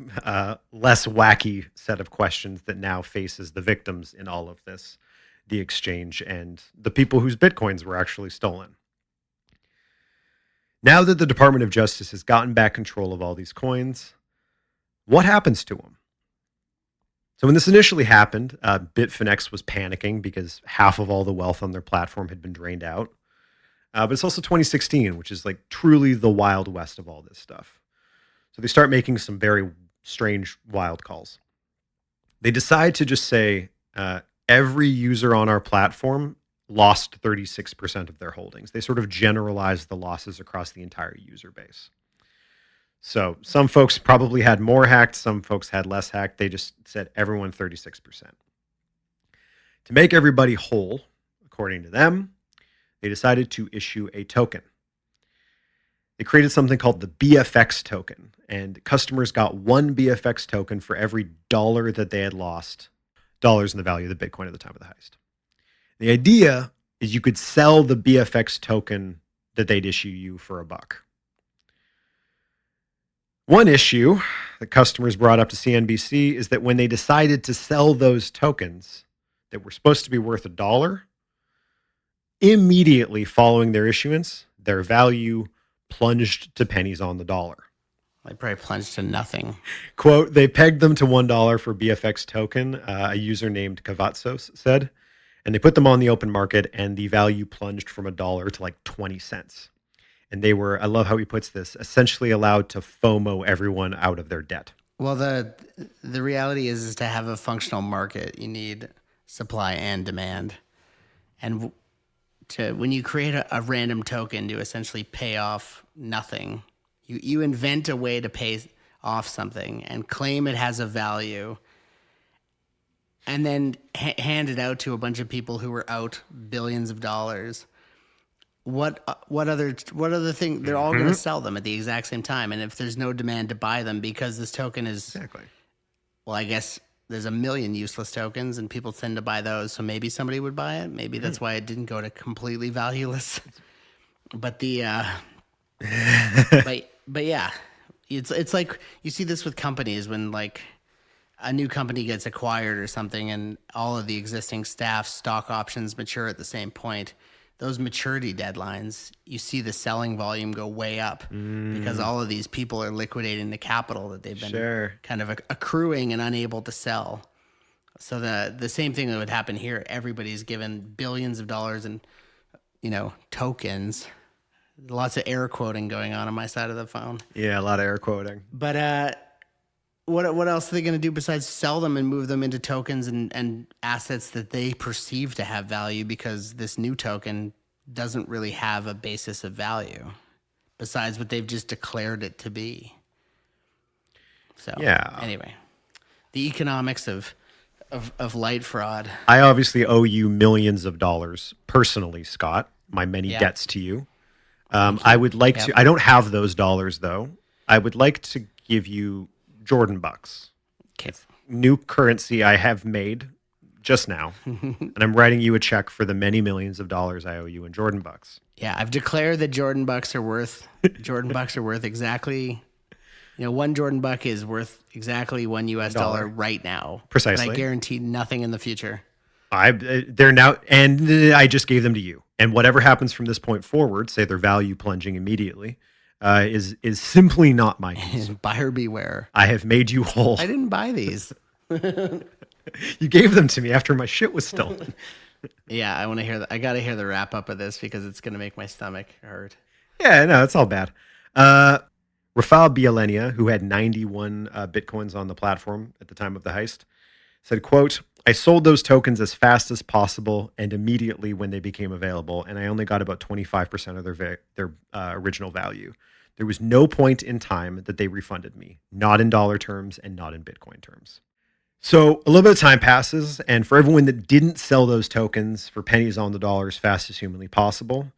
less wacky set of questions that now faces the victims in all of this, the exchange, and the people whose bitcoins were actually stolen. Now that the Department of Justice has gotten back control of all these coins, what happens to them? So when this initially happened, Bitfinex was panicking because half of all the wealth on their platform had been drained out. But it's also 2016, which is like truly the wild west of all this stuff. So they start making some very strange, wild calls. They decide to just say every user on our platform lost 36% of their holdings. They sort of generalized the losses across the entire user base. So some folks probably had more hacked, some folks had less hacked. They just said everyone 36%. To make everybody whole, according to them, they decided to issue a token. They created something called the BFX token, and customers got one BFX token for every dollar that they had lost, dollars in the value of the Bitcoin at the time of the heist. The idea is you could sell the BFX token that they'd issue you for $1. One issue that customers brought up to CNBC is that when they decided to sell those tokens that were supposed to be worth $1, immediately following their issuance, their value plunged to pennies on the dollar. They probably plunged to nothing. Quote, they pegged them to $1 for BFX token, a user named Cavazos said, and they put them on the open market and the value plunged from $1 to like 20 cents. And they were, I love how he puts this, essentially allowed to FOMO everyone out of their debt. Well, the reality is to have a functional market, you need supply and demand. And when you create a random token to essentially pay off nothing, you invent a way to pay off something and claim it has a value, and then hand it out to a bunch of people who are out billions of dollars. What other thing? They're all going to sell them at the exact same time, and if there's no demand to buy them because this token is Exactly. well, I guess there's a million useless tokens, and people tend to buy those. So maybe somebody would buy it. Maybe that's why it didn't go to completely valueless. But the but yeah, it's like you see this with companies when like a new company gets acquired or something, and all of the existing staff stock options mature at the same point. Those maturity deadlines, you see the selling volume go way up because all of these people are liquidating the capital that they've been kind of accruing and unable to sell. So the same thing that would happen here. Everybody's given billions of dollars in, tokens. Lots of air quoting going on my side of the phone. Yeah, a lot of air quoting. But what else are they going to do besides sell them and move them into tokens and assets that they perceive to have value, because this new token doesn't really have a basis of value besides what they've just declared it to be. So yeah. Anyway, the economics of light fraud. I obviously owe you millions of dollars personally, Scott. My many debts to you. I would like to. I don't have those dollars though. I would like to give you Jordan bucks. Okay. New currency I have made just now. And I'm writing you a check for the many millions of dollars I owe you in Jordan bucks. Yeah, I've declared that Jordan bucks are worth exactly, one Jordan buck is worth exactly $1 US right now. Precisely. And I guarantee nothing in the future. They're now, and I just gave them to you. And whatever happens from this point forward, say their value plunging immediately, is simply not my concern. Buyer beware. I have made you whole. I didn't buy these. You gave them to me after my shit was stolen. Yeah, I want to hear that. I got to hear the wrap up of this because it's going to make my stomach hurt. Yeah, no, it's all bad. Rafael Bielenia, who had 91 Bitcoins on the platform at the time of the heist, said, quote, I sold those tokens as fast as possible and immediately when they became available, and I only got about 25% of their original value. There was no point in time that they refunded me, not in dollar terms and not in Bitcoin terms. So a little bit of time passes, and for everyone that didn't sell those tokens for pennies on the dollar as fast as humanly possible,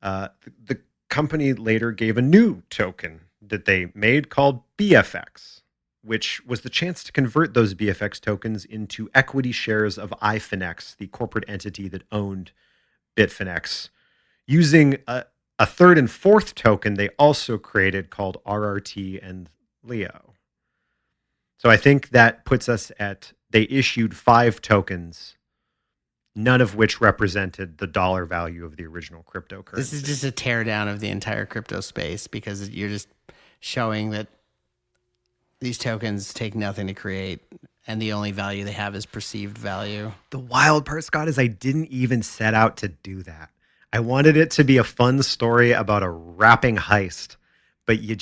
the company later gave a new token that they made called BFX, which was the chance to convert those BFX tokens into equity shares of iFinex, the corporate entity that owned Bitfinex, using a third and fourth token they also created called RRT and Leo. So I think that puts us at, they issued 5 tokens, none of which represented the dollar value of the original cryptocurrency. This is just a teardown of the entire crypto space because you're just showing that these tokens take nothing to create and the only value they have is perceived value. The wild part, Scott, is I didn't even set out to do that. I wanted it to be a fun story about a rapping heist, but you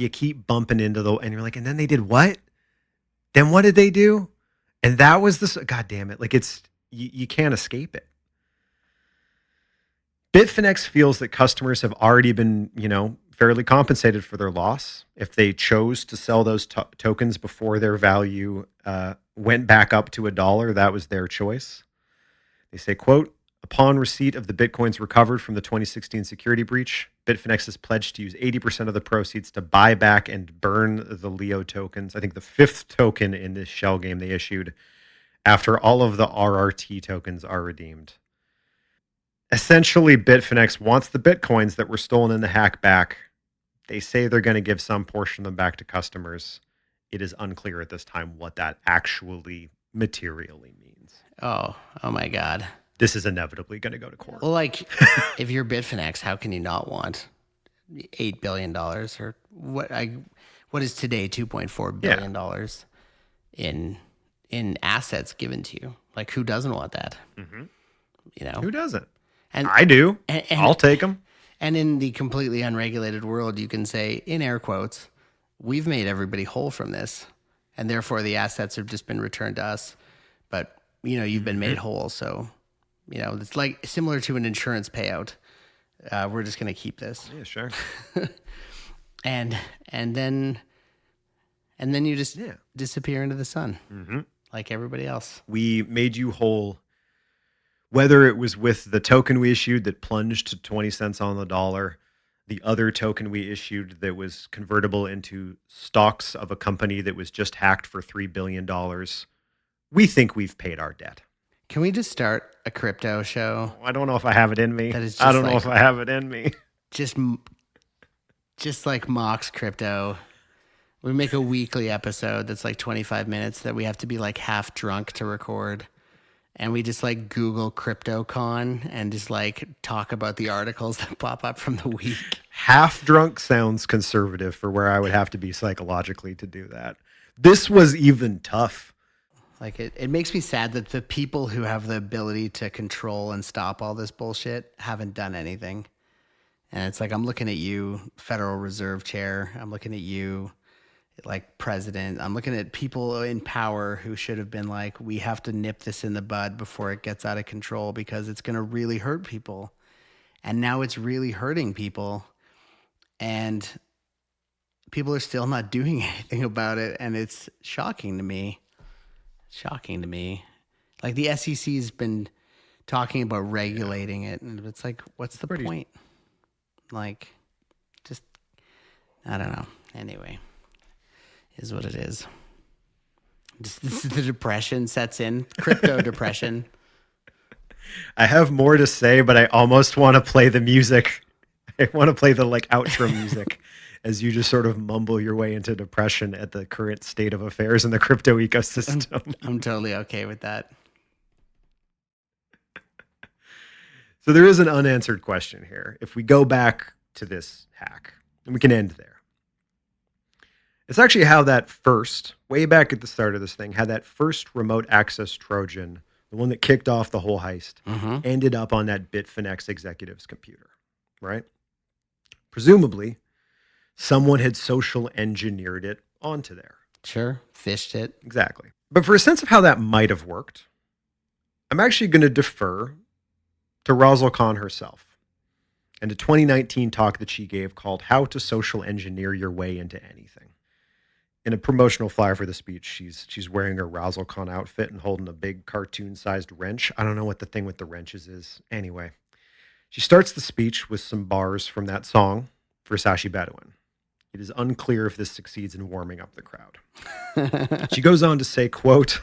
keep bumping into and you're like, and then they did what? Then what did they do? And that was God damn it. Like you can't escape it. Bitfinex feels that customers have already been, fairly compensated for their loss. If they chose to sell those tokens before their value went back up to $1, that was their choice. They say, quote, upon receipt of the Bitcoins recovered from the 2016 security breach, Bitfinex has pledged to use 80% of the proceeds to buy back and burn the Leo tokens. I think the 5th token in this shell game they issued after all of the RRT tokens are redeemed. Essentially, Bitfinex wants the Bitcoins that were stolen in the hack back. They say they're going to give some portion of them back to customers. It is unclear at this time what that actually materially means. Oh my God. This is inevitably going to go to court. Well, like, if you're Bitfinex, how can you not want $8 billion or what is today $2.4 billion in assets given to you? Like, who doesn't want that? Mm-hmm. Who doesn't? And I do. And I'll take them. And in the completely unregulated world, you can say, in air quotes, we've made everybody whole from this, and therefore the assets have just been returned to us. But you've been made whole, so. It's like similar to an insurance payout. We're just going to keep this. Yeah, sure. and then you just disappear into the sun, like everybody else. We made you whole, whether it was with the token we issued that plunged to 20 cents on the dollar, the other token we issued that was convertible into stocks of a company that was just hacked for $3 billion. We think we've paid our debt. Can we just start a crypto show? I don't know if I have it in me. I don't know if I have it in me. Just like mocks crypto. We make a weekly episode that's like 25 minutes that we have to be like half drunk to record. And we just like Google CryptoCon and just like talk about the articles that pop up from the week. Half drunk sounds conservative for where I would have to be psychologically to do that. This was even tough. Like it makes me sad that the people who have the ability to control and stop all this bullshit haven't done anything. And it's like, I'm looking at you, Federal Reserve Chair. I'm looking at you, like President. I'm looking at people in power who should have been like, we have to nip this in the bud before it gets out of control because it's going to really hurt people. And now it's really hurting people. And people are still not doing anything about it. And it's shocking to me. Like the SEC's been talking about regulating it, and it's like, what's the point? Like, just, I don't know. Anyway, is what it is. Just, this is the depression sets in, crypto depression. I have more to say, but I almost want to play the music. I want to play the outro music. As you just sort of mumble your way into depression at the current state of affairs in the crypto ecosystem. I'm totally okay with that. So there is an unanswered question here. If we go back to this hack, and we can end there. It's actually how that first, way back at the start of this thing, how that first remote access Trojan, the one that kicked off the whole heist, ended up on that Bitfinex executive's computer, right? Presumably, Someone had social engineered it onto there. Sure. Fished it. Exactly. But for a sense of how that might have worked, I'm actually going to defer to Razzle Khan herself and a 2019 talk that she gave called How to Social Engineer Your Way into Anything. In a promotional flyer for the speech, she's wearing her Razzle Khan outfit and holding a big cartoon-sized wrench. I don't know what the thing with the wrenches is. Anyway, she starts the speech with some bars from that song, Versace Bedouin. It is unclear if this succeeds in warming up the crowd. She goes on to say, quote,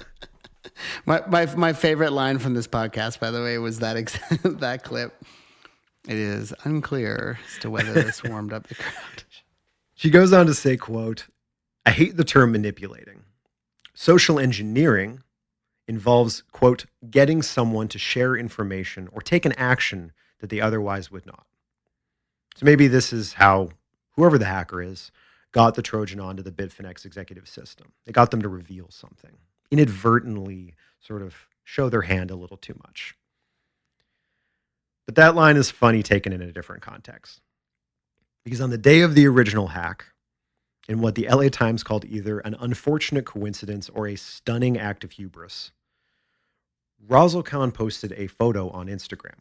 My favorite line from this podcast, by the way, was that that clip. It is unclear as to whether this warmed up the crowd. She goes on to say, quote, I hate the term manipulating. Social engineering involves, quote, getting someone to share information or take an action that they otherwise would not. So maybe this is how whoever the hacker is got the Trojan onto the Bitfinex executive system. It got them to reveal something, inadvertently sort of show their hand a little too much. But that line is funny taken in a different context. Because on the day of the original hack, in what the LA Times called either an unfortunate coincidence or a stunning act of hubris, Razzle Khan posted a photo on Instagram.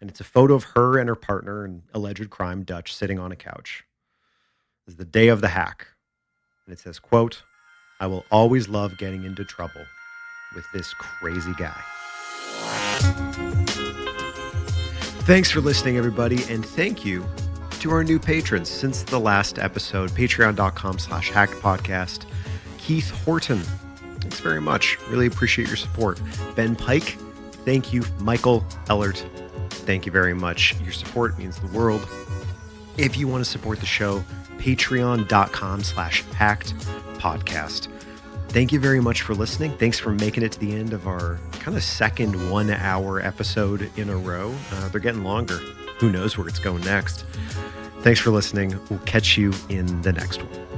And it's a photo of her and her partner in alleged crime, Dutch, sitting on a couch. It's the day of the hack. And it says, quote, I will always love getting into trouble with this crazy guy. Thanks for listening, everybody. And thank you to our new patrons since the last episode, patreon.com/hackedpodcast. Keith Horton, thanks very much. Really appreciate your support. Ben Pike, thank you. Michael Ellert, thank you very much. Your support means the world. If you want to support the show, patreon.com/hackedpodcast. Thank you very much for listening. Thanks for making it to the end of our kind of second 1 hour episode in a row. They're getting longer. Who knows where it's going next? Thanks for listening. We'll catch you in the next one.